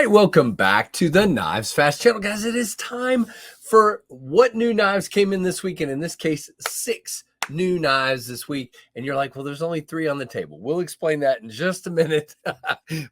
right, welcome back to the Knives Fast channel, guys. It is time for what new knives came in this week, and in this case, 6 new knives this week. And you're like, well, there's only 3 on the table. We'll explain that in just a minute.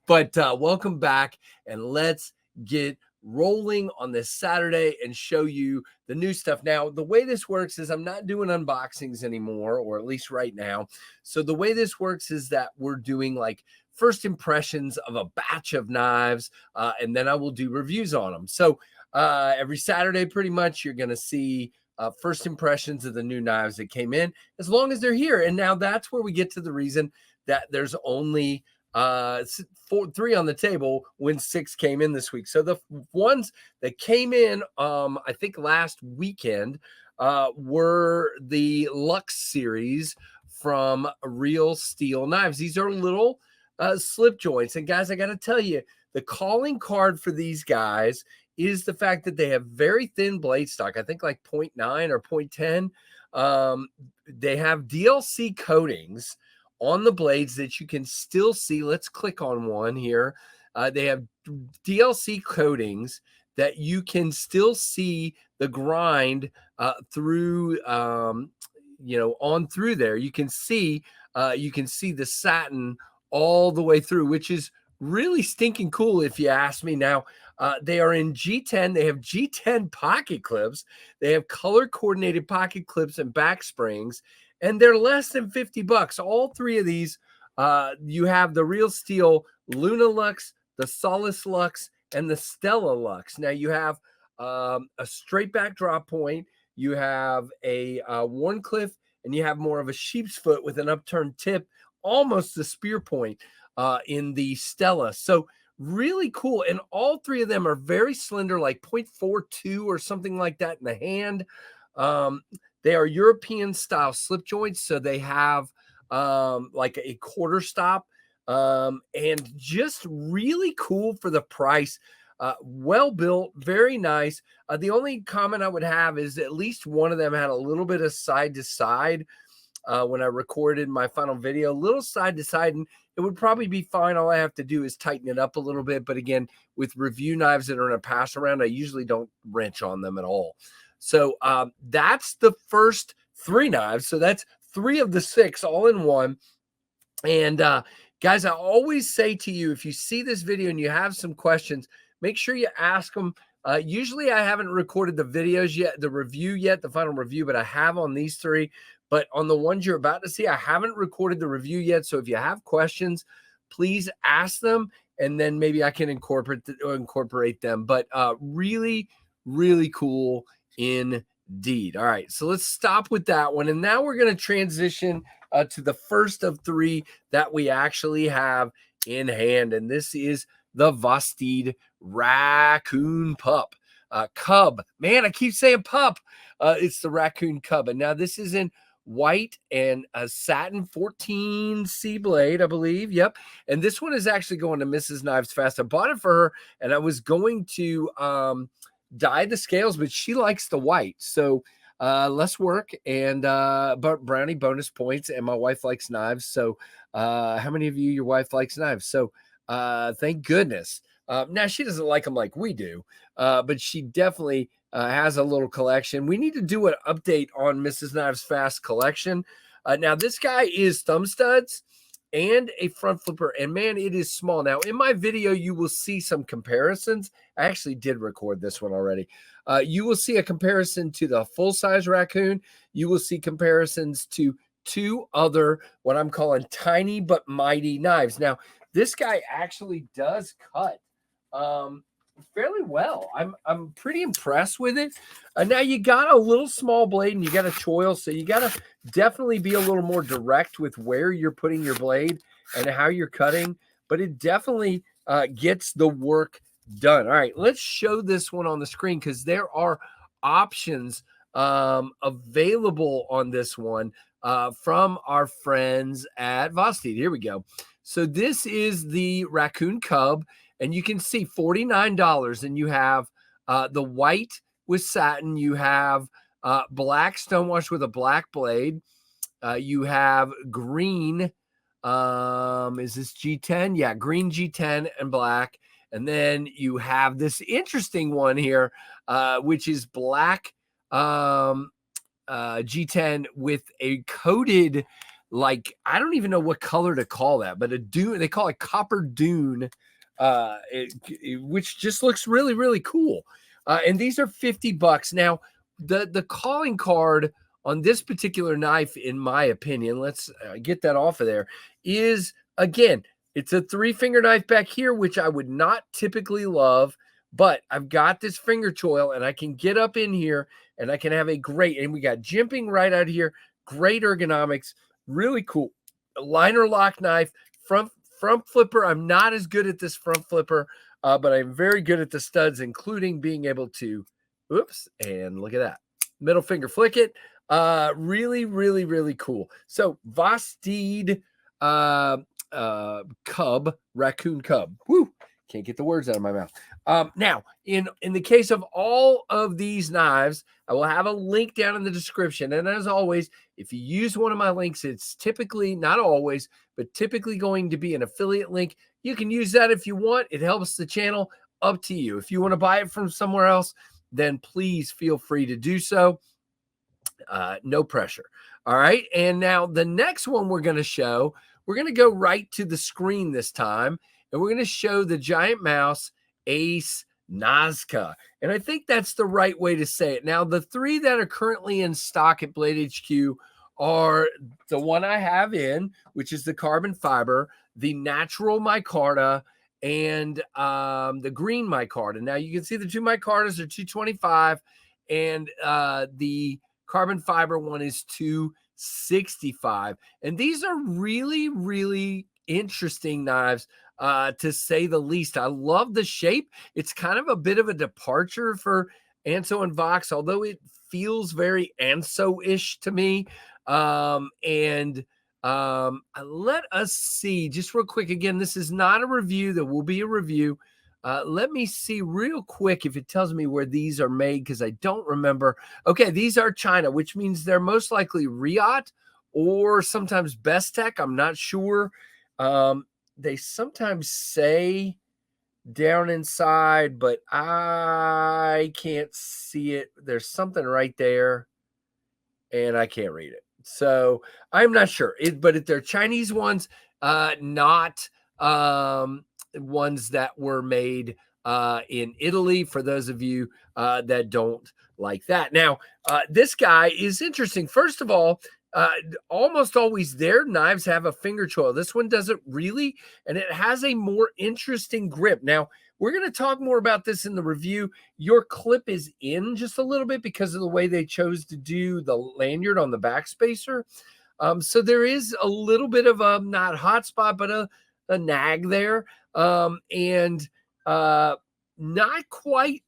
But welcome back, and let's get rolling on this Saturday and show you the new stuff. Now, the way this works is I'm not doing unboxings anymore, or at least right now. So the way this works is that we're doing like first impressions of a batch of knives, and then I will do reviews on them. So every Saturday, pretty much, you're going to see first impressions of the new knives that came in, as long as they're here. And now that's where we get to the reason that there's only 3 on the table when 6 came in this week. So the ones that came in, I think last weekend, were the Lux series from Real Steel Knives. These are little slip joints. And guys, I got to tell you, the calling card for these guys is the fact that they have very thin blade stock. I think like 0.9 or 0.10. They have DLC coatings on the blades that you can still see. Let's click on one here. They have DLC coatings that you can still see the grind through, on through there. You can see the satin all the way through, which is really stinking cool if you ask me. Now, they are in G10. They have G10 pocket clips. They have color coordinated pocket clips and back springs, and they're less than $50. All 3 of these, you have the Real Steel Luna Lux, the Solace Lux, and the Stella Lux. Now you have a straight back drop point. You have a Warncliffe, and you have more of a sheep's foot with an upturned tip, almost a spear point in the Stella. So really cool. And all 3 of them are very slender, like 0.42 or something like that in the hand. They are European style slip joints. So they have like a quarter stop, and just really cool for the price. Well built, very nice. The only comment I would have is at least one of them had a little bit of side to side when I recorded my final video, little side to side, and it would probably be fine. All I have to do is tighten it up a little bit. But again, with review knives that are in a pass around, I usually don't wrench on them at all. So that's the first 3 knives. So that's 3 of the 6 all in one. And guys, I always say to you, if you see this video and you have some questions, make sure you ask them. Usually I haven't recorded the videos yet, the review yet, the final review, but I have on these 3. But on the ones you're about to see, I haven't recorded the review yet. So if you have questions, please ask them, and then maybe I can incorporate them. But really, really cool indeed. All right, so let's stop with that one. And now we're going to transition to the first of 3 that we actually have in hand. And this is the Vosteed Raccoon Pup. Cub. Man, I keep saying pup. It's the Raccoon Cub. And now this is in white and a satin 14C blade, I believe. Yep. And this one is actually going to Mrs. Knives Fast. I bought it for her, and I was going to dye the scales, but she likes the white. So less work and but brownie bonus points, and my wife likes knives. So how many of you, your wife likes knives? So thank goodness. Now she doesn't like them like we do, but she definitely has a little collection. We need to do an update on Mrs. Knives Fast collection. Now this guy is thumb studs and a front flipper, and man, it is small. Now in my video, you will see some comparisons. I actually did record this one already. You will see a comparison to the full-size Raccoon. You will see comparisons to 2 other, what I'm calling tiny but mighty knives. Now, this guy actually does cut fairly well. I'm pretty impressed with it. Now you got a little small blade and you got a choil, so you got to definitely be a little more direct with where you're putting your blade and how you're cutting, but it definitely gets the work done. All right, let's show this one on the screen because there are options available on this one from our friends at Vosteed. Here we go. So this is the Raccoon Cub, and you can see $49, and you have the white with satin. You have black stonewash with a black blade. You have green. Is this G10? Yeah, green G10 and black. And then you have this interesting one here, which is black G10 with a coated, like, I don't even know what color to call that, but a dune, they call it copper dune, which just looks really, really cool. And these are $50. Now, the calling card on this particular knife, in my opinion, let's get that off of there, is, again, it's a 3-finger knife back here, which I would not typically love, but I've got this finger choil and I can get up in here and I can have a great, and we got jimping right out here, great ergonomics, really cool. A liner lock knife, front flipper. I'm not as good at this front flipper, but I'm very good at the studs, including being able to, oops, and look at that. Middle finger flick it. Really, really, really cool. So Vosteed cub, raccoon cub. Woo! Can't get the words out of my mouth. Now, in the case of all of these knives, I will have a link down in the description. And as always, if you use one of my links, it's typically, not always, but typically going to be an affiliate link. You can use that if you want. It helps the channel. Up to you. If you want to buy it from somewhere else, then please feel free to do so. No pressure. All right. And now the next one we're going to show, we're going to go right to the screen this time. And we're going to show the Giant Mouse Ace Nazca. And I think that's the right way to say it. Now, the 3 that are currently in stock at Blade HQ are the one I have in, which is the carbon fiber, the natural micarta, and the green micarta. Now, you can see the 2 micartas are $225, and the carbon fiber one is $265. And these are really, really interesting knives, to say the least. I love the shape. It's kind of a bit of a departure for Anso and Vox, although it feels very Anso-ish to me. Let us see just real quick. Again, this is not a review. There will be a review. Let me see real quick if it tells me where these are made, because I don't remember. Okay, these are China, which means they're most likely Riot or sometimes Bestech. I'm not sure. They sometimes say down inside, but I can't see it. There's something right there, and I can't read it. So I'm not sure. But they're Chinese ones, not ones that were made in Italy, for those of you that don't like that. Now, this guy is interesting. First of all, almost always their knives have a finger choil. This one doesn't really, and it has a more interesting grip. Now, we're going to talk more about this in the review. Your clip is in just a little bit because of the way they chose to do the lanyard on the back spacer. So there is a little bit of a, not hot spot, but a nag there. And not quite,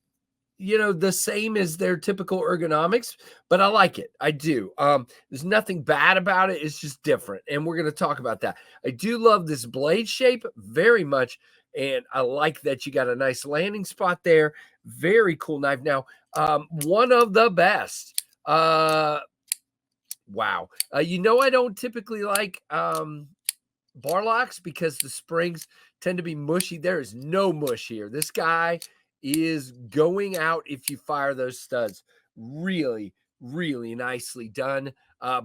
the same as their typical ergonomics, but I like it. I do. There's nothing bad about it. It's just different. And we're going to talk about that. I do love this blade shape very much. And I like that you got a nice landing spot there. Very cool knife. Now, one of the best. Wow. I don't typically like bar locks because the springs tend to be mushy. There is no mush here. This guy is going out if you fire those studs. Really, really nicely done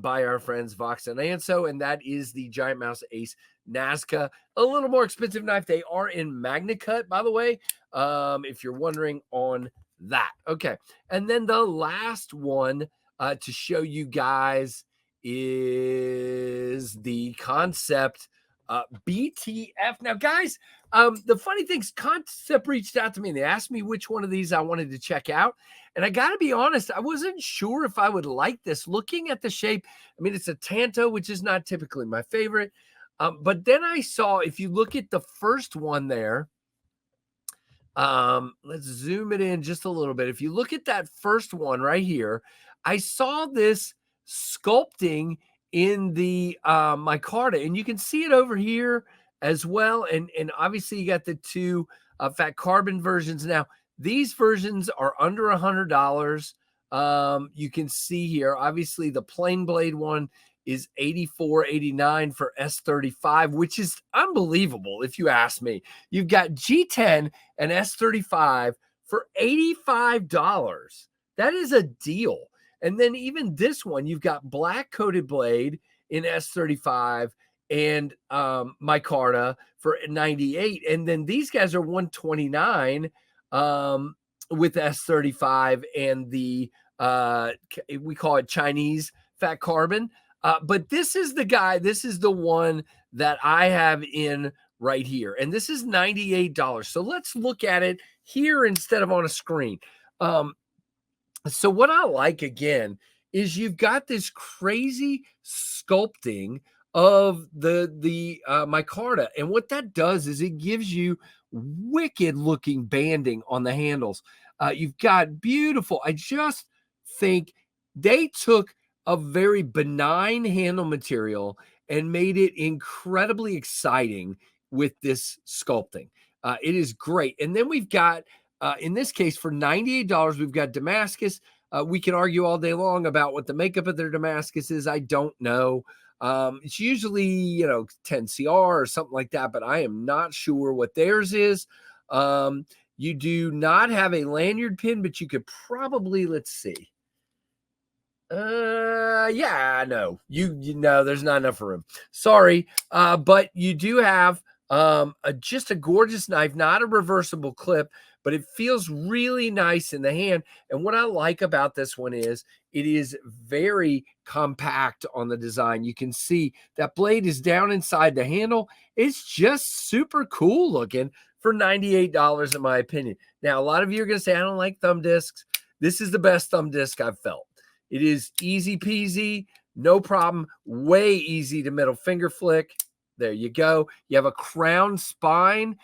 by our friends Vox and Anso, and that is the Giant Mouse Ace Nazca. A little more expensive knife. They are in Magna Cut, by the way, if you're wondering on that. Okay, and then the last one to show you guys is the Concept BTF. Now, guys, the funny thing's Concept reached out to me and they asked me which one of these I wanted to check out. And I got to be honest, I wasn't sure if I would like this. Looking at the shape, I mean, it's a Tanto, which is not typically my favorite. But then I saw, if you look at the first one there, let's zoom it in just a little bit. If you look at that first one right here, I saw this sculpting in the micarta, and you can see it over here as well. And obviously you got the 2 fat carbon versions. Now, these versions are under $100. You can see here, obviously the plain blade one is $84.89 for S35, which is unbelievable if you ask me. You've got G10 and S35 for $85. That is a deal. And then even this one, you've got black coated blade in S35 and micarta for 98. And then these guys are 129 with S35 and the we call it Chinese fat carbon. But this is the guy, this is the one that I have in right here. And this is $98. So let's look at it here instead of on a screen. So what I like again is you've got this crazy sculpting of the micarta, and what that does is it gives you wicked looking banding on the handles. You've got beautiful. I just think they took a very benign handle material and made it incredibly exciting with this sculpting. It is great. And then we've got in this case, for $98, we've got Damascus. We can argue all day long about what the makeup of their Damascus is. I don't know. It's usually, 10 CR or something like that, but I am not sure what theirs is. You do not have a lanyard pin, but you could probably, let's see. Yeah, no, you know, there's not enough room. Sorry. But you do have just a gorgeous knife, not a reversible clip, but it feels really nice in the hand. And what I like about this one is it is very compact on the design. You can see that blade is down inside the handle. It's just super cool looking for $98 in my opinion. Now, a lot of you are going to say, I don't like thumb discs. This is the best thumb disc I've felt. It is easy peasy, no problem, way easy to middle finger flick. There you go. You have a crown spine.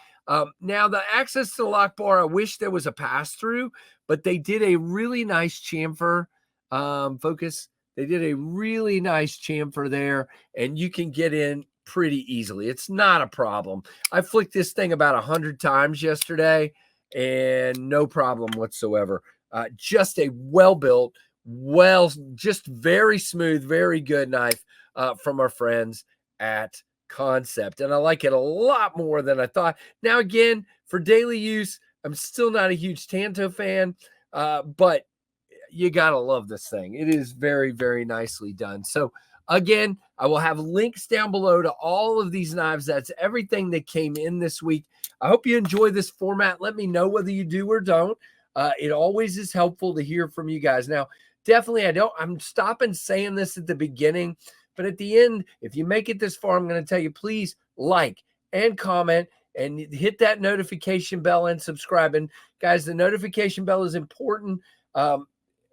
Now, the access to the lock bar, I wish there was a pass-through, but they did a really nice chamfer. Focus. They did a really nice chamfer there, and you can get in pretty easily. It's not a problem. I flicked this thing about 100 times yesterday, and no problem whatsoever. Just a well-built, just very smooth, very good knife from our friends at Concept, and I like it a lot more than I thought. Now, again, for daily use, I'm still not a huge Tanto fan, but you gotta love this thing. It is very, very nicely done. So again, I will have links down below to all of these knives. That's everything that came in this week. I hope you enjoy this format. Let me know whether you do or don't. It always is helpful to hear from you guys. Now, definitely, I'm stopping saying this at the beginning, but at the end, if you make it this far, I'm going to tell you, please like and comment and hit that notification bell and subscribe. And guys, the notification bell is important. I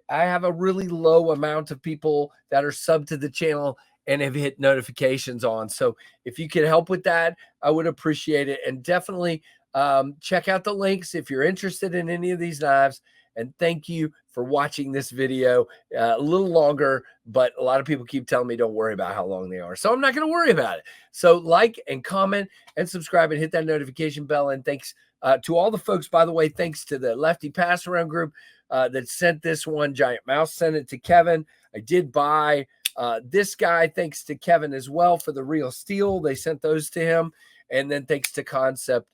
have a really low amount of people that are subbed to the channel and have hit notifications on. So if you could help with that, I would appreciate it. And definitely check out the links if you're interested in any of these knives. And thank you for watching this video a little longer, but a lot of people keep telling me don't worry about how long they are. So I'm not going to worry about it. So like and comment and subscribe and hit that notification bell. And thanks to all the folks, by the way, thanks to the Lefty Pass Around group that sent this one. Giant Mouse sent it to Kevin. I did buy this guy, thanks to Kevin as well for the Real Steel. They sent those to him. And then thanks to Concept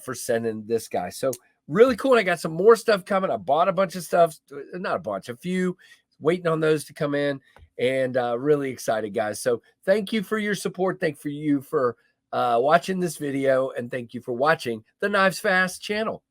for sending this guy. So really cool. And I got some more stuff coming. I bought a bunch of stuff, not a bunch, a few, waiting on those to come in, and really excited, guys. So thank you for your support. Thank you for watching this video, and thank you for watching the Knives Fast channel.